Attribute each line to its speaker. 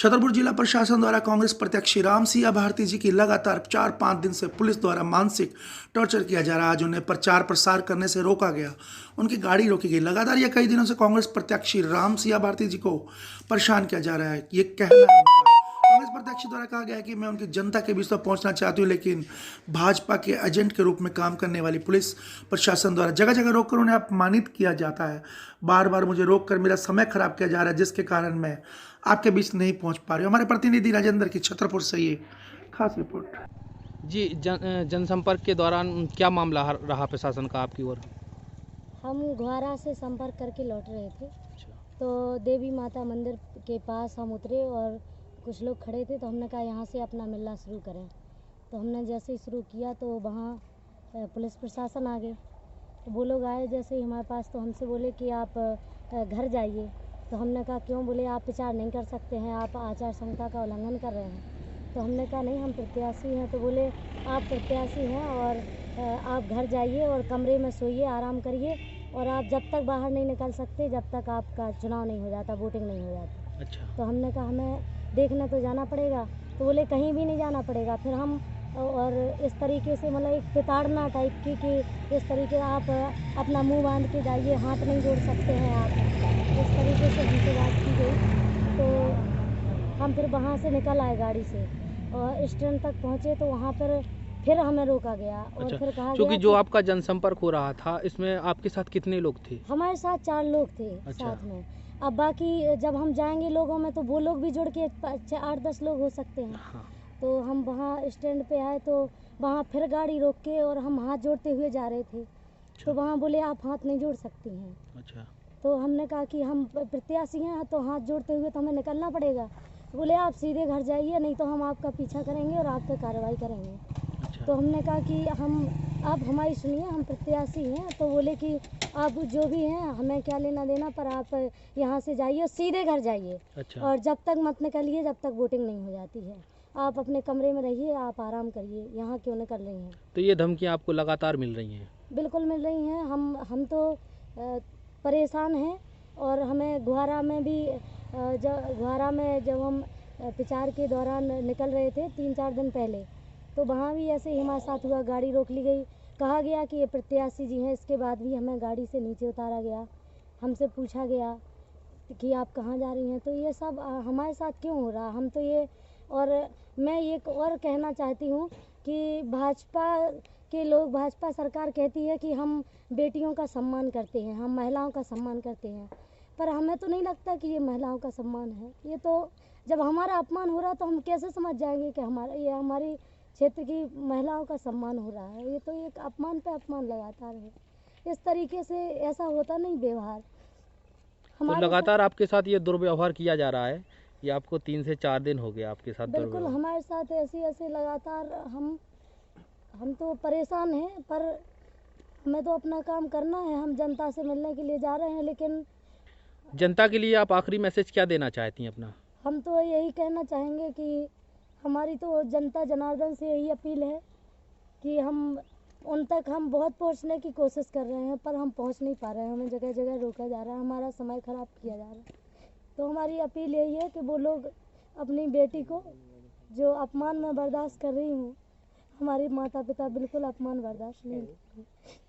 Speaker 1: छतरपुर जिला प्रशासन द्वारा कांग्रेस प्रत्याशी राम सिया भारती जी की लगातार 4-5 दिन से पुलिस द्वारा मानसिक टॉर्चर किया जा रहा है। आज उन्हें प्रचार प्रसार करने से रोका गया, उनकी गाड़ी रोकी गई। लगातार यह कई दिनों से कांग्रेस प्रत्याशी राम सिया भारती जी को परेशान किया जा रहा है। ये कहना है उनका। कांग्रेस प्रत्याशी द्वारा कहा गया है कि मैं उनकी जनता के बीच तक पहुंचना चाहती हूं, लेकिन भाजपा के एजेंट के रूप में काम करने वाली पुलिस प्रशासन द्वारा जगह जगह रोककर उन्हें अपमानित किया जाता है। बार बार मुझे रोककर मेरा समय खराब किया जा रहा है, जिसके कारण मैं आपके बीच नहीं पहुंच पा रही हूं। हमारे प्रतिनिधि राजेंद्र की छतरपुर से ये खास रिपोर्ट।
Speaker 2: जी, जनसंपर्क के दौरान क्या मामला रहा प्रशासन का आपकी ओर?
Speaker 3: हम ग्वारा से संपर्क करके लौट रहे थे, तो देवी माता मंदिर के पास हम उतरे और कुछ लोग खड़े थे, तो हमने कहा यहाँ से अपना मिलना शुरू करें। तो हमने जैसे ही शुरू किया तो वहाँ पुलिस प्रशासन आ गए। तो वो लोग आए जैसे ही हमारे पास, तो हमसे बोले कि आप घर जाइए। तो हमने कहा क्यों? बोले आप प्रचार नहीं कर सकते हैं, आप आचार संहिता का उल्लंघन कर रहे हैं। तो हमने कहा नहीं, हम प्रत्याशी हैं। तो बोले आप प्रत्याशी हैं और आप घर जाइए और कमरे में सोइए, आराम करिए, और आप जब तक बाहर नहीं निकल सकते जब तक आपका चुनाव नहीं हो जाता, वोटिंग नहीं हो जाती।
Speaker 2: अच्छा।
Speaker 3: तो हमने कहा हमें देखने तो जाना पड़ेगा। तो बोले कहीं भी नहीं जाना पड़ेगा। फिर हम और इस तरीके से मतलब एक पिताड़ना टाइप की कि इस तरीके आप अपना मुंह बांध के जाइए, हाथ नहीं जोड़ सकते हैं आप, इस तरीके से हमसे बात की गई। तो हम फिर वहाँ से निकल आए गाड़ी से और स्टैंड तक पहुँचे, तो वहाँ पर फिर हमें रोका गया और
Speaker 2: अच्छा।
Speaker 3: फिर कहा
Speaker 2: क्योंकि
Speaker 3: गया
Speaker 2: जो
Speaker 3: कि
Speaker 2: आपका जनसंपर्क हो रहा था, इसमें आपके साथ कितने लोग थे?
Speaker 3: हमारे साथ 4 लोग थे।
Speaker 2: अच्छा।
Speaker 3: साथ में अब बाकी जब हम जाएंगे लोगों में, तो वो लोग भी जुड़ के 8-10 लोग हो सकते हैं।
Speaker 2: हाँ।
Speaker 3: तो हम वहाँ स्टैंड पे आए, तो वहाँ फिर गाड़ी रोक के और हम हाथ जोड़ते हुए जा रहे थे।
Speaker 2: अच्छा।
Speaker 3: तो वहाँ बोले आप हाथ नहीं जोड़ सकती हैं।
Speaker 2: अच्छा।
Speaker 3: तो हमने कहा कि हम प्रत्याशी हैं, तो हाथ जोड़ते हुए तो हमें निकलना पड़ेगा। बोले आप सीधे घर जाइए, नहीं तो हम आपका पीछा करेंगे और आप पे कार्रवाई करेंगे।
Speaker 2: अच्छा।
Speaker 3: तो हमने कहा कि आप हमारी सुनिए, हम प्रत्याशी हैं। तो बोले कि आप जो भी हैं हमें क्या लेना देना, पर आप यहाँ से जाइए और सीधे घर जाइए।
Speaker 2: अच्छा।
Speaker 3: और जब तक मत निकलिए जब तक वोटिंग नहीं हो जाती है। आप अपने कमरे में रहिए, आप आराम करिए, यहाँ क्यों निकल रही हैं?
Speaker 2: तो ये धमकियाँ आपको लगातार मिल रही हैं?
Speaker 3: बिल्कुल मिल रही हैं। हम तो परेशान हैं। और हमें ग्वारा में भी ग्वारा में जब हम प्रचार के दौरान निकल रहे थे 3-4 दिन पहले, तो वहाँ भी ऐसे ही हमारे साथ हुआ, गाड़ी रोक ली गई। कहा गया कि ये प्रत्याशी जी हैं, इसके बाद भी हमें गाड़ी से नीचे उतारा गया। हमसे पूछा गया कि आप कहाँ जा रही हैं। तो ये सब हमारे साथ क्यों हो रहा? हम तो ये, और मैं ये और कहना चाहती हूँ कि भाजपा के लोग, भाजपा सरकार कहती है कि हम बेटियों का सम्मान करते हैं, हम महिलाओं का सम्मान करते हैं, पर हमें तो नहीं लगता कि ये महिलाओं का सम्मान है। ये तो जब हमारा अपमान हो रहा तो हम कैसे समझ जाएंगे कि हमारी क्षेत्र की महिलाओं का सम्मान हो रहा है? ये तो एक अपमान पे अपमान लगातार है। इस तरीके से ऐसा होता नहीं व्यवहार।
Speaker 2: तो लगातार आपके साथ ये दुर्व्यवहार किया जा रहा है? ये आपको 3 से 4 दिन हो गए आपके साथ
Speaker 3: बिल्कुल
Speaker 2: दुर्व्यवहार?
Speaker 3: हमारे साथ ऐसे लगातार हम तो परेशान हैं, पर हमें तो अपना काम करना है। हम जनता से मिलने के लिए जा रहे हैं, लेकिन
Speaker 2: जनता के लिए आप आखिरी मैसेज क्या देना चाहती हैं अपना?
Speaker 3: हम तो यही कहना चाहेंगे कि हमारी तो जनता जनार्दन से यही अपील है कि हम उन तक हम बहुत पहुंचने की कोशिश कर रहे हैं, पर हम पहुंच नहीं पा रहे हैं। हमें जगह जगह रोका जा रहा है, हमारा समय ख़राब किया जा रहा है। तो हमारी अपील यही है कि वो लोग अपनी बेटी को जो अपमान में बर्दाश्त कर रही हूँ, हमारे माता पिता बिल्कुल अपमान बर्दाश्त नहीं करेंगे।